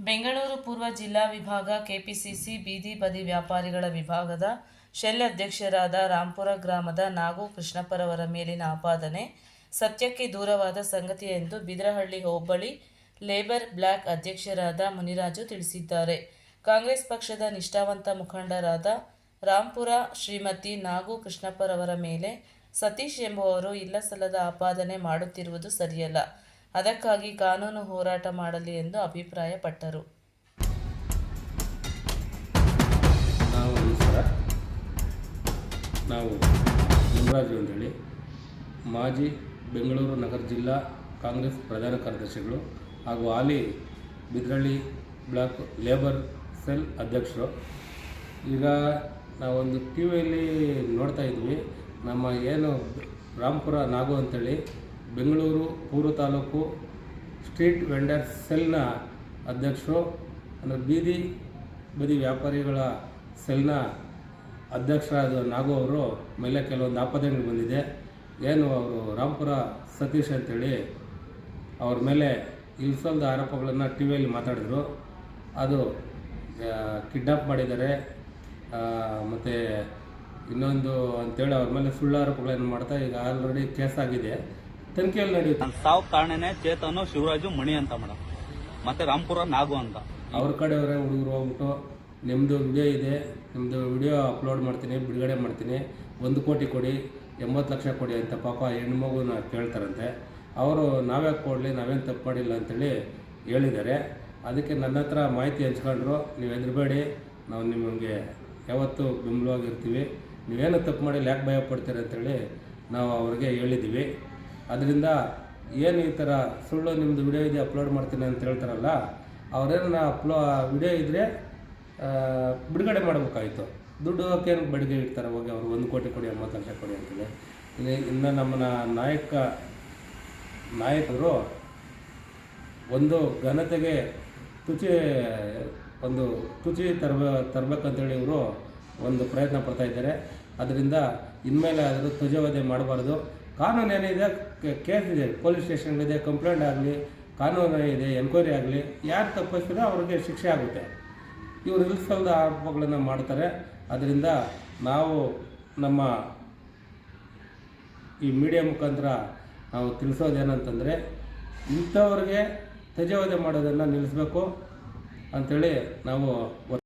ಬೆಂಗಳೂರು ಪೂರ್ವ ಜಿಲ್ಲಾ ವಿಭಾಗ ಕೆಪಿಸಿಸಿ ಬೀದಿ ಬದಿ ವ್ಯಾಪಾರಿಗಳ ವಿಭಾಗದ ಶೆಲ್ ಅಧ್ಯಕ್ಷರಾದ ರಾಂಪುರ ಗ್ರಾಮದ ನಾಗು ಕೃಷ್ಣಪ್ಪರವರ ಮೇಲಿನ ಆಪಾದನೆ ಸತ್ಯಕ್ಕೆ ದೂರವಾದ ಸಂಗತಿ ಎಂದು ಬಿದರಹಳ್ಳಿ ಹೋಬಳಿ ಲೇಬರ್ ಬ್ಲಾಕ್ ಅಧ್ಯಕ್ಷರಾದ ಮುನಿರಾಜು ತಿಳಿಸಿದ್ದಾರೆ. ಕಾಂಗ್ರೆಸ್ ಪಕ್ಷದ ನಿಷ್ಠಾವಂತ ಮುಖಂಡರಾದ ರಾಂಪುರ ಶ್ರೀಮತಿ ನಾಗು ಕೃಷ್ಣಪ್ಪರವರ ಮೇಲೆ ಸತೀಶ್ ಎಂಬುವವರು ಇಲ್ಲಸಲ್ಲದ ಆಪಾದನೆ ಮಾಡುತ್ತಿರುವುದು ಸರಿಯಲ್ಲ. ಅದಕ್ಕಾಗಿ ಕಾನೂನು ಹೋರಾಟ ಮಾಡಲಿ ಎಂದು ಅಭಿಪ್ರಾಯಪಟ್ಟರು. ನಾವು ಮುನಿರಾಜು ಅಂತೇಳಿ ಮಾಜಿ ಬೆಂಗಳೂರು ನಗರ ಜಿಲ್ಲಾ ಕಾಂಗ್ರೆಸ್ ಪ್ರಧಾನ ಕಾರ್ಯದರ್ಶಿಗಳು ಹಾಗೂ ಹಾಲಿ ಬಿದರಳ್ಳಿ ಬ್ಲಾಕ್ ಲೇಬರ್ ಸೆಲ್ ಅಧ್ಯಕ್ಷರು. ಈಗ ನಾವೊಂದು ಟಿ ವಿಯಲ್ಲಿ ನೋಡ್ತಾ ಇದ್ವಿ, ನಮ್ಮ ಏನು ರಾಂಪುರ ನಾಗು ಅಂತೇಳಿ ಬೆಂಗಳೂರು ಪೂರ್ವ ತಾಲೂಕು ಸ್ಟ್ರೀಟ್ ವೆಂಡರ್ಸ್ ಸೆಲ್ನ ಅಧ್ಯಕ್ಷರು, ಅಂದರೆ ಬೀದಿ ಬದಿ ವ್ಯಾಪಾರಿಗಳ ಸೆಲ್ನ ಅಧ್ಯಕ್ಷರಾದ ನಾಗು ಅವರು ಮೇಲೆ ಕೆಲವೊಂದು ಆಪಾದನೆಗಳು ಬಂದಿದೆ. ಏನು ಅವರು ರಾಂಪುರ ಸತೀಶ್ ಅಂತೇಳಿ ಅವ್ರ ಮೇಲೆ ಇಲ್ಸಲ್ದ ಆರೋಪಗಳನ್ನು ಟಿ ವಿಯಲ್ಲಿ ಮಾತಾಡಿದ್ರು. ಅದು ಕಿಡ್ನಾಪ್ ಮಾಡಿದ್ದಾರೆ ಮತ್ತು ಇನ್ನೊಂದು ಅಂತೇಳಿ ಅವ್ರ ಮೇಲೆ ಸುಳ್ಳು ಆರೋಪಗಳನ್ನು ಮಾಡ್ತಾ ಈಗ ಆಲ್ರೆಡಿ ಕೇಸ್ ಆಗಿದೆ, ತನಿಖೆಯಲ್ಲಿ ನಡೆಯುತ್ತೆ. ಸಾವು ಕಾರಣನೇ ಚೇತನು ಶಿವರಾಜು ಮಣಿ ಅಂತ ಮೇಡಮ್, ಮತ್ತೆ ರಾಂಪುರ ನಾಗು ಅಂತ. ಅವ್ರ ಕಡೆಯವರೇ ಹುಡುಗರು ಹೋಗ್ಬಿಟ್ಟು ನಿಮ್ಮದು ವಿಡಿಯೋ ಇದೆ, ನಿಮ್ಮದು ವಿಡಿಯೋ ಅಪ್ಲೋಡ್ ಮಾಡ್ತೀನಿ, ಬಿಡುಗಡೆ ಮಾಡ್ತೀನಿ, 1 ಕೋಟಿ ಕೊಡಿ, 80 ಲಕ್ಷ ಕೊಡಿ ಅಂತ ಪಾಪ ಹೆಣ್ಮಗುನ ಕೇಳ್ತಾರಂತೆ. ಅವರು ನಾವ್ಯಾಕೆ ಕೊಡಲಿ, ನಾವೇನು ತಪ್ಪು ಮಾಡಿಲ್ಲ ಅಂತೇಳಿ ಹೇಳಿದ್ದಾರೆ. ಅದಕ್ಕೆ ನನ್ನ ಹತ್ರ ಮಾಹಿತಿ ಹಂಚ್ಕೊಂಡ್ರು, ನೀವು ಹೆದರಬೇಡಿ, ನಾವು ನಿಮಗೆ ಯಾವತ್ತೂ ಬೆಂಬಲವಾಗಿರ್ತೀವಿ, ನೀವೇನು ತಪ್ಪು ಮಾಡಿಲ್ಲ, ಯಾಕೆ ಭಯ ಪಡ್ತೀರಿ ಅಂತೇಳಿ ನಾವು ಅವ್ರಿಗೆ ಹೇಳಿದ್ದೀವಿ. ಅದರಿಂದ ಏನು ಈ ಥರ ಸುಳ್ಳು ನಿಮ್ಮದು ವಿಡಿಯೋ ಇದೆ ಅಪ್ಲೋಡ್ ಮಾಡ್ತೀನಿ ಅಂತ ಹೇಳ್ತಾರಲ್ಲ, ಅವರೇನು ವಿಡಿಯೋ ಇದ್ದರೆ ಬಿಡುಗಡೆ ಮಾಡಬೇಕಾಯಿತು. ದುಡ್ಡು ಹೋಗೋಕ್ಕೇನು ಬಡಿಗೆ ಇಡ್ತಾರೆ, ಹೋಗಿ ಅವರು 1 ಕೋಟಿ ಕೊಡಿ, 80 ಲಕ್ಷ ಕೊಡಿ ಅಂತೇಳಿ. ಇನ್ನು ನಮ್ಮ ನಾಯಕರು ಒಂದು ಘನತೆಗೆ ತುಚಿ ತರಬೇಕಂತೇಳಿ ಇವರು ಒಂದು ಪ್ರಯತ್ನ ಪಡ್ತಾ ಇದ್ದಾರೆ. ಅದರಿಂದ ಇನ್ಮೇಲೆ ಆದರೂ ತ್ವಜವಧೆ ಮಾಡಬಾರ್ದು. ಕಾನೂನು ಏನಿದೆ, ಕೇಸ್ ಇದೆ, ಪೊಲೀಸ್ ಸ್ಟೇಷನ್ಗಳಿದೆ, ಕಂಪ್ಲೇಂಟ್ ಆಗಲಿ, ಕಾನೂನು ಇದೆ, ಎನ್ಕ್ವೈರಿ ಆಗಲಿ, ಯಾರು ತಪ್ಪಿಸಿದ್ರೆ ಅವ್ರಿಗೆ ಶಿಕ್ಷೆ ಆಗುತ್ತೆ. ಇವರು ಇಲ್ಸಲ್ದ ಆರೋಪಗಳನ್ನು ಮಾಡ್ತಾರೆ. ಅದರಿಂದ ನಾವು ನಮ್ಮ ಈ ಮೀಡಿಯಾ ಮುಖಾಂತರ ನಾವು ತಿಳಿಸೋದೇನಂತಂದರೆ, ಇಂಥವ್ರಿಗೆ ತ್ವಜವಧೆ ಮಾಡೋದನ್ನು ನಿಲ್ಲಿಸಬೇಕು ಅಂಥೇಳಿ ನಾವು